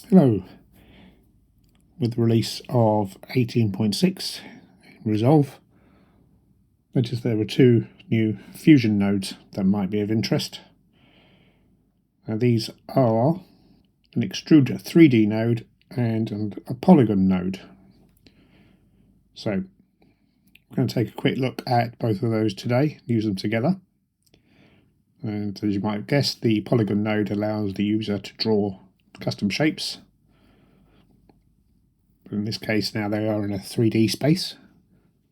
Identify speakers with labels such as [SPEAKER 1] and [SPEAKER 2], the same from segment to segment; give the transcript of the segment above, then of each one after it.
[SPEAKER 1] Hello. With the release of 18.6 Resolve, notice there were two new fusion nodes that might be of interest. Now these are an Extrude 3D node and a Polygon node. So I'm going to take a quick look at both of those today, use them together. And as you might have guessed, the Polygon node allows the user to draw custom shapes. In this case now they are in a 3D space,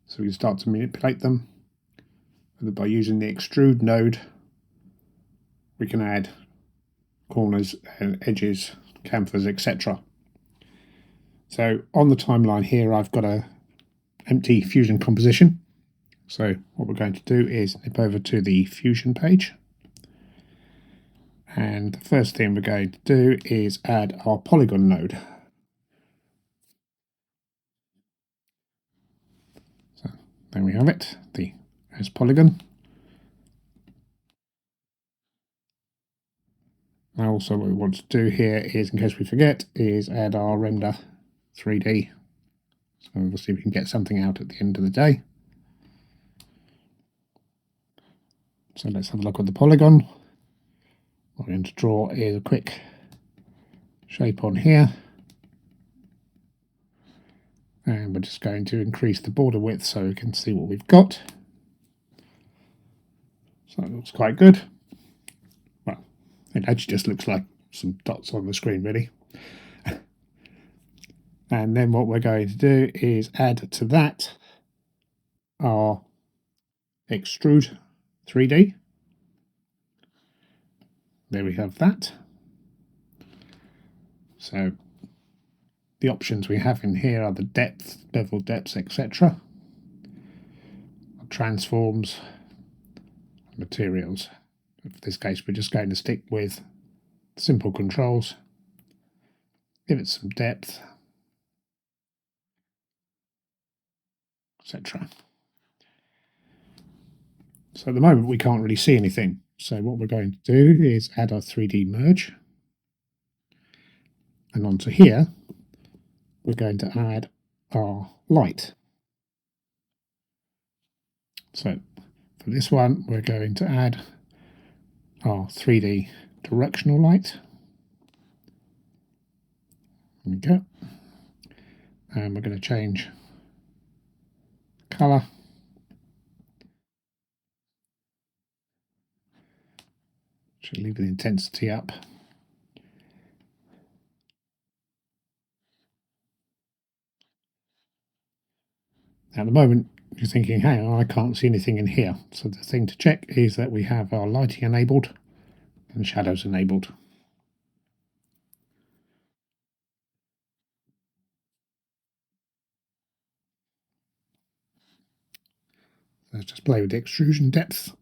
[SPEAKER 1] so we can start to manipulate them. And by using the Extrude node we can add corners and edges, chamfers, etc. So on the timeline here I've got a empty fusion composition, so what we're going to do is nip over to the fusion page, and the first thing we're going to do is add our polygon node. So there we have it, the S polygon. Now also what we want to do here is, in case we forget, is add our render 3D. So we'll see if we can get something out at the end of the day. So let's have a look at the polygon. What we're going to draw is a quick shape on here. And we're just going to increase the border width so we can see what we've got. So it looks quite good. Well, it actually just looks like some dots on the screen, really. And then what we're going to do is add to that our Extrude 3D. There we have that. So the options we have in here are the depth, bevel depths, etc. Transforms, materials. In this case we're just going to stick with simple controls. Give it some depth, etc. So at the moment we can't really see anything, so what we're going to do is add our 3D merge, and onto here we're going to add our light. So for this one we're going to add our 3D directional light. There we go. And we're going to change colour. Should leave the intensity up. At the moment you're thinking, hang on, I can't see anything in here. So the thing to check is that we have our lighting enabled and shadows enabled. Let's just play with the extrusion depth.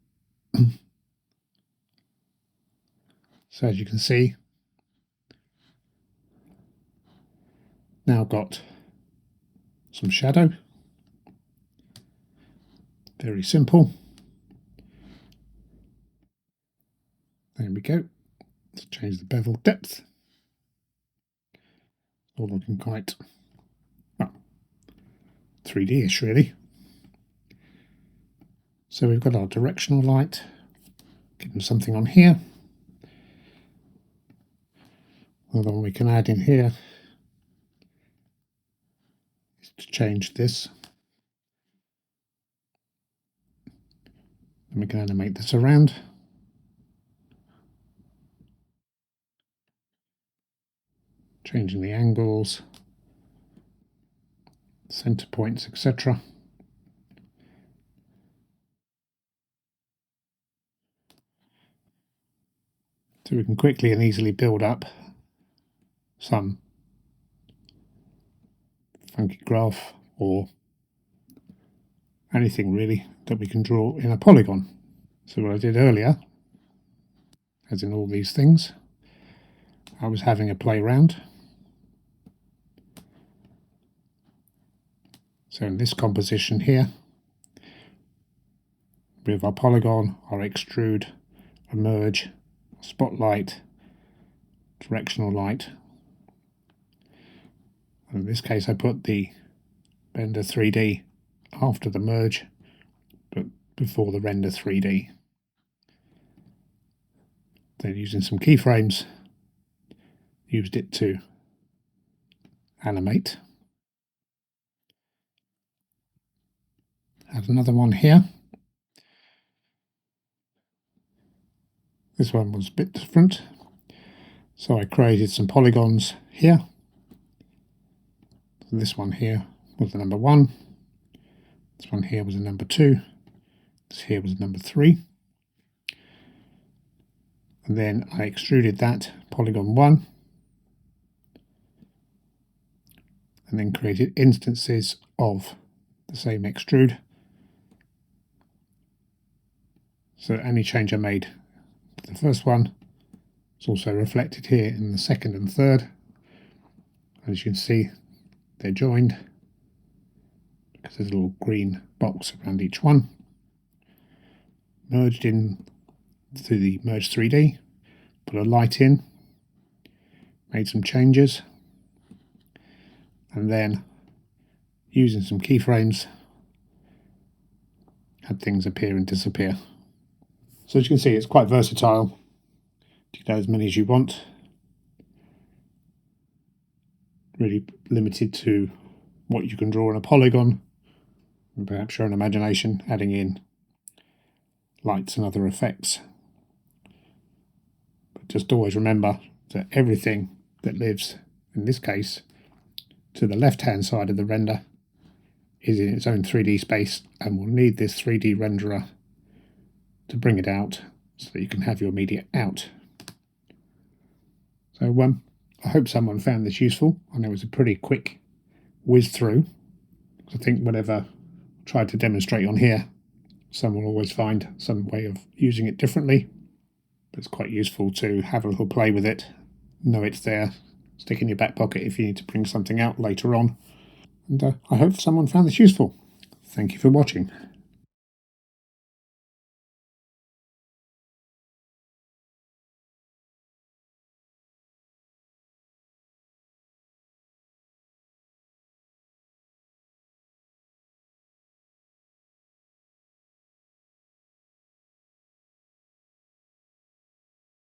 [SPEAKER 1] So as you can see, now I've got some shadow. Very simple. There we go. Let's change the bevel depth. All looking quite, well, 3D-ish really. So we've got our directional light. Give them something on here. Another one we can add in here is to change this. And we can animate this around. Changing the angles, center points, etc. So we can quickly and easily build up some funky graph or anything really that we can draw in a polygon. So what I did earlier, as in all these things, I was having a play around. So in this composition here, with our polygon, our extrude, a merge, spotlight, directional light, In this case I put the render 3D after the merge, but before the render 3D. Then using some keyframes, used it to animate. Add another one here. This one was a bit different, so I created some polygons here. This one here was the number 1, this one here was a number 2, this here was a number 3, and then I extruded that polygon 1 and then created instances of the same extrude, so any change I made to the first one is also reflected here in the second and third. As you can see, they're joined because there's a little green box around each one. Merged in through the Merge 3D, put a light in, made some changes, and then using some keyframes had things appear and disappear. So as you can see, it's quite versatile. You can add as many as you want. Really limited to what you can draw in a polygon, and perhaps your own imagination, adding in lights and other effects. But just always remember that everything that lives, in this case, to the left-hand side of the render is in its own 3D space and will need this 3D renderer to bring it out so that you can have your media out. So I hope someone found this useful. I know it was a pretty quick whiz through. I think whatever I tried to demonstrate on here, someone will always find some way of using it differently. But it's quite useful to have a little play with it, know it's there, stick in your back pocket if you need to bring something out later on. And I hope someone found this useful. Thank you for watching.